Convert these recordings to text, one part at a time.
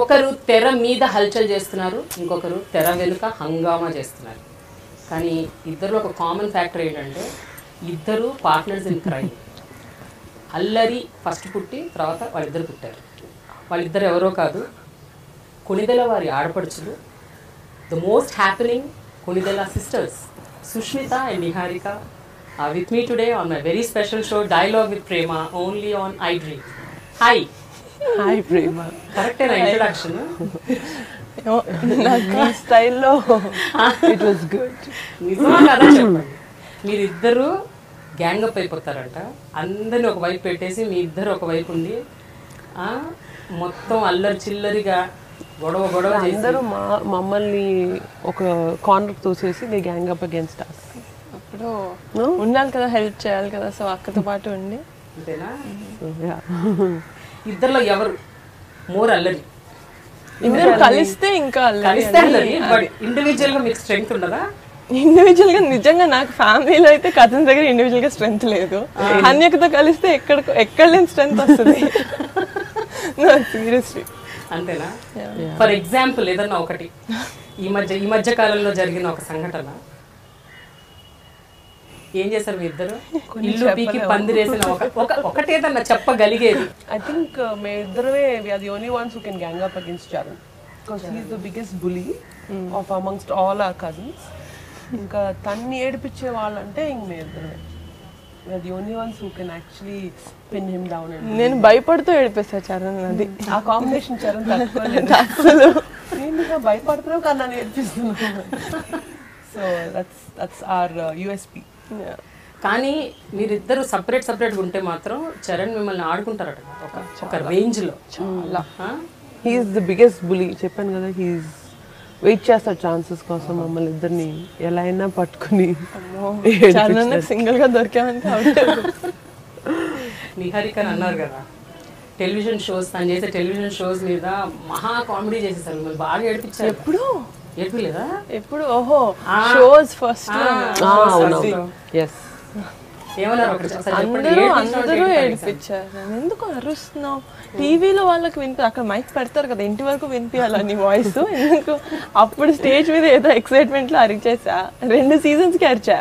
ఒకరు తెర మీద హల్చల్ చేస్తున్నారు, ఇంకొకరు తెర వెనుక హంగామా చేస్తున్నారు. కానీ ఇద్దరు ఒక కామన్ ఫ్యాక్టర్ ఏంటంటే ఇద్దరు పార్ట్నర్స్ ఇన్ క్రైమ్. అల్లరి ఫస్ట్ పుట్టి తర్వాత వాళ్ళిద్దరు పుట్టారు. వాళ్ళిద్దరు ఎవరో కాదు, కొణిదెల వారి ఆడపడుచులు, the most happening Konidela sisters, Sushmita and Niharika, with me today on my very special show Dialogue with Prema, only on iDream. Hi. Hi Prema. Correct na introduction? నాకు స్టైల్లో ఇట్ వాస్ గుడ్. నిజమా కదా చెప్పండి. మీరిద్దరు గ్యాంగ్ అప్ అయిపోతారంట, అందరిని ఒక వైపు పెట్టేసి మీ ఇద్దరు ఒక వైపు ఉండి మొత్తం అల్లరి చిల్లరిగా గొడవ అందరూ మమ్మల్ని ఒక కార్నర్ తోసేసి they gang up against us. అప్పుడు ఉండాలి కదా, హెల్ప్ చేయాలి కదా, సో అక్కతో పాటు ఉండి. అంతేనా? ఇద్దరులో ఎవరు మోర్ అల్లరి? ఇద్దరు కలిస్తే ఇంకా అల్లరి. బట్ ఇండివిజువల్ గా మీకు స్ట్రెంగ్త్ ఉండదా? ఇండివిజువల్ గా నిజంగా నాకు ఫ్యామిలీలో అయితే కజిన్స్ దగ్గర ఇండివిజువల్ గా స్ట్రెంగ్త్ లేదు. అన్యకతో కలిస్తే ఎక్కడ లేని స్ట్రెంగ్త్ వస్తుంది. సీరియస్లీ. అంతేనా? ఫర్ ఎగ్జాంపుల్ ఏదన్నా ఒకటి ఈ మధ్య కాలంలో జరిగిన ఒక సంఘటన, ఏం చేశారు మీ ఇద్దరు? ఇల్లు పీకి పందిరేసిన ఒకటేదన్నా చెప్పగలిగేది? I think మేమిద్దరమే we are the only ones who can gang up against Charan because he is the biggest bully of amongst all our cousins. ఇంకా తన్ని ఏడిపించే వాళ్ళంటే ఇంక మేమిద్దరమే. We are the only ones who can actually pin him down. నేను భయపడుతూ ఏడిపిస్తా చరణ్. అది ఆ combination Charan తట్టుకోలేదు అసలు. నేను ఇంకా భయపడుతున్నావు కానీ నన్ను ఏడిపిస్తున్నాను. So that's our USP. కానీ మీరిద్దరు సపరేట్గా ఉంటే మాత్రం చరణ్ మిమ్మల్ని ఆడుకుంటారట ఒక రేంజ్ లో. చాలా. He's the biggest bully. చెప్పాను కదా, హీఈస్ వెయిట్ చేస్తాడు ఛాన్సెస్ కోసం మమ్మల్ని ఇద్దరిని ఎలా అయినా పట్టుకుని. సింగిల్ గా దొరికామంటే నిహారిక అన్నారు కదా, టెలివిజన్ షోస్ తను చేసే టెలివిజన్ షోస్ మీద మహా కామెడీ చేసేసారు, మిమ్మల్ని బాగా ఏడిపించారు. ఎప్పుడు ఏడిపిలేదా? ఎప్పుడు? ఓహో, షోస్ ఫస్ట్ అందరూ ఏడిపించారు. ఎందుకు అరుస్తున్నావు? టీవీలో వాళ్ళకి అక్కడ మైక్ పెడతారు కదా, ఇంటి వరకు వినిపించాలి నీ వాయిస్. ఎందుకు? అప్పుడు స్టేజ్ మీద ఏదో ఎక్సైట్మెంట్ లో అరిచేసా, 2 seasons కి అరిచా.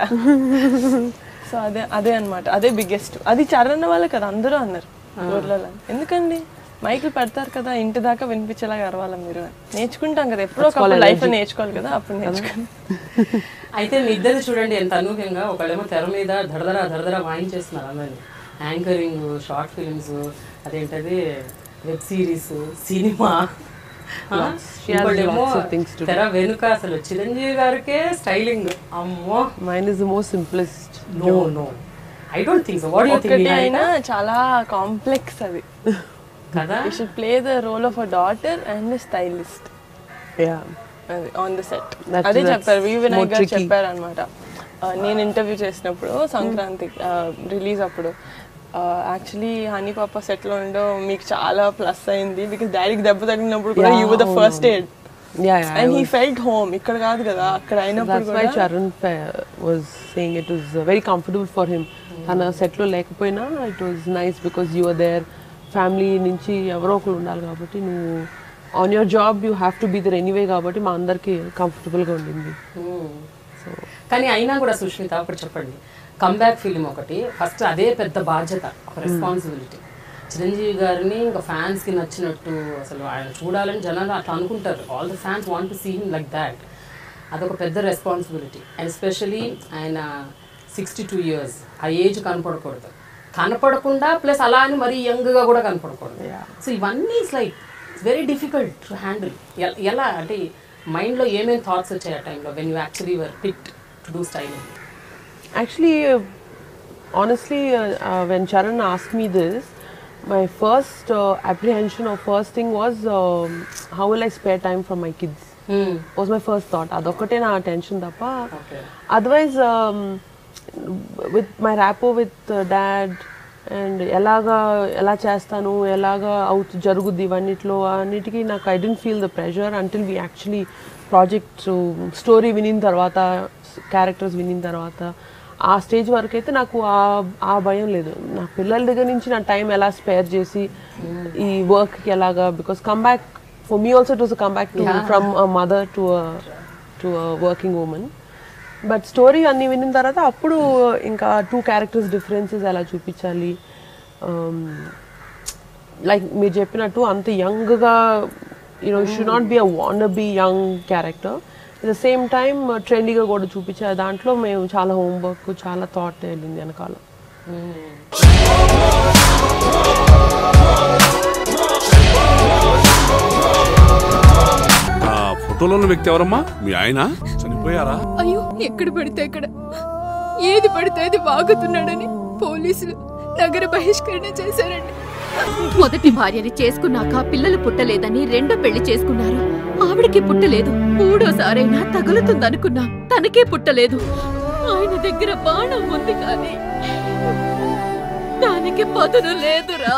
సో అదే అనమాట, అదే బిగ్గెస్ట్. అది చరణ్ వాళ్ళే కదా అందరూ అన్నారు ఊర్లలో. ఎందుకండి మైకులు పెడతారు కదా, ఇంటి దాకా వినిపించేలాగా అరవాలా మీరు? నేర్చుకుంటాం కదా, ఎప్పుడో ఒక లైఫ్ నేర్చుకోవాలి కదా, అప్పుడు నేర్చుకోండి. అయితే మీ ఇద్దరు చూడండి ఎంత అనూహ్యంగా, ఒకళ్ళేమో తెర మీద దడదర వాయించేస్తున్నారు అందరినీ. యాంకరింగ్, షార్ట్ ఫిల్మ్స్, అదేంటది వెబ్ సిరీస్, సినిమా. తెర వెనుక అసలు చిరంజీవి గారికే స్టైలింగ్. అమ్మో, mine is the most simplest. No I don't think so. What do you think? అయినా చాలా కాంప్లెక్స్ అది కదా. You should play the role of a daughter and a stylist. Yeah. On the set. అదే చెప్పారు, వినాయక్ గారు చెప్పారు అనమాట. నేను ఇంటర్వ్యూ చేసినప్పుడు సంక్రాంతి రిలీజ్ అప్పుడు, యాక్చువల్లీ హనీ పాప సెట్లో ఉండో మీకు చాలా ప్లస్ అయింది, బికాస్ డాడీకి దెబ్బ తగిలినప్పుడు కూడా you were the first aid. And he felt home. ఇక్కడ కాదు కదా, అక్కడ అయినప్పుడు కూడా. That's why Charan was saying it was very comfortable for him. తన సెట్లో లేకపోయినా it was nice because you were there. Family నుంచి ఎవరో ఒకరు ఉండాలి కాబట్టి, నువ్వు on your job you have to be there anyway కాబట్టి మా అందరికి కంఫర్టబుల్గా ఉండింది. సో కానీ అయినా కూడా సుష్మిత ఒకటి చెప్పండి, కమ్బ్యాక్ ఫిలిం ఒకటి, ఫస్ట్ అదే పెద్ద బాధ్యత, ఒక రెస్పాన్సిబిలిటీ. చిరంజీవి గారిని ఇంకా ఫ్యాన్స్కి నచ్చినట్టు అసలు ఆయన చూడాలని జనాలు అట్లా అనుకుంటారు. All the fans want to see him like that. అదొక పెద్ద రెస్పాన్సిబిలిటీ. అండ్ ఎస్పెషలీ ఆయన 62 years, ఆ ఏజ్ కనపడకుండా ప్లస్ అలా అని మరీ యంగ్గా కూడా కనపడకూడదు. సో ఇవన్నీ it's like very difficult to handle. ఎలా అంటే మైండ్లో ఏమేమి థాట్స్ వచ్చాయి ఆ టైంలో when you actually were picked to do styling? Actually, honestly, when Charan asked me this, my first apprehension or first thing was how will I spare time from my kids? Was my first thought. Adokate na attention tappa. Otherwise, with my rapport with dad and ఎలా చేస్తాను, ఎలాగా జరుగుద్ది ఇవన్నిట్లో అన్నిటికీ నాకు I didn't feel the pressure until we actually project story వినిన తర్వాత, characters వినిన తర్వాత, ఆ స్టేజ్ వరకు అయితే నాకు ఆ భయం లేదు. నా పిల్లల దగ్గర నుంచి నా టైం ఎలా స్పేర్ చేసి ఈ వర్క్కి ఎలాగా, because comeback for me also it was a comeback from a mother to a working woman. But story అన్ని విన్న తర్వాత అప్పుడు ఇంకా 2 క్యారెక్టర్స్ డిఫరెన్సెస్ ఎలా చూపించాలి, లైక్ మీరు చెప్పినట్టు అంత యంగ్గా should not be a wannabe young character, at the same time ట్రెండీగా కూడా చూపించారు. దాంట్లో మేము చాలా హోంవర్క్, చాలా థాట్ వెళ్ళింది వెనకాల. ఫోటోలో ఉన్న వ్యక్తి ఎవరమ్మా? మీ ఆయన చనిపోయారా? అయ్యో, ఎక్కడ పడితే అక్కడ ఏది పడితే అది వాగుతున్నాడని పోలీసులు నగర బహిష్కరణ చేశారండి. మొదటి భార్యని చేసుకున్నాక పిల్లలు పుట్టలేదని రెండో పెళ్లి చేసుకున్నారు. ఆవిడకి పుట్టలేదు. మూడోసారైనా తగులుతుందనుకున్నా, తనకే పుట్టలేదు. ఆయన దగ్గర బాణం ఉంది కానీ దానికి పదును లేదురా.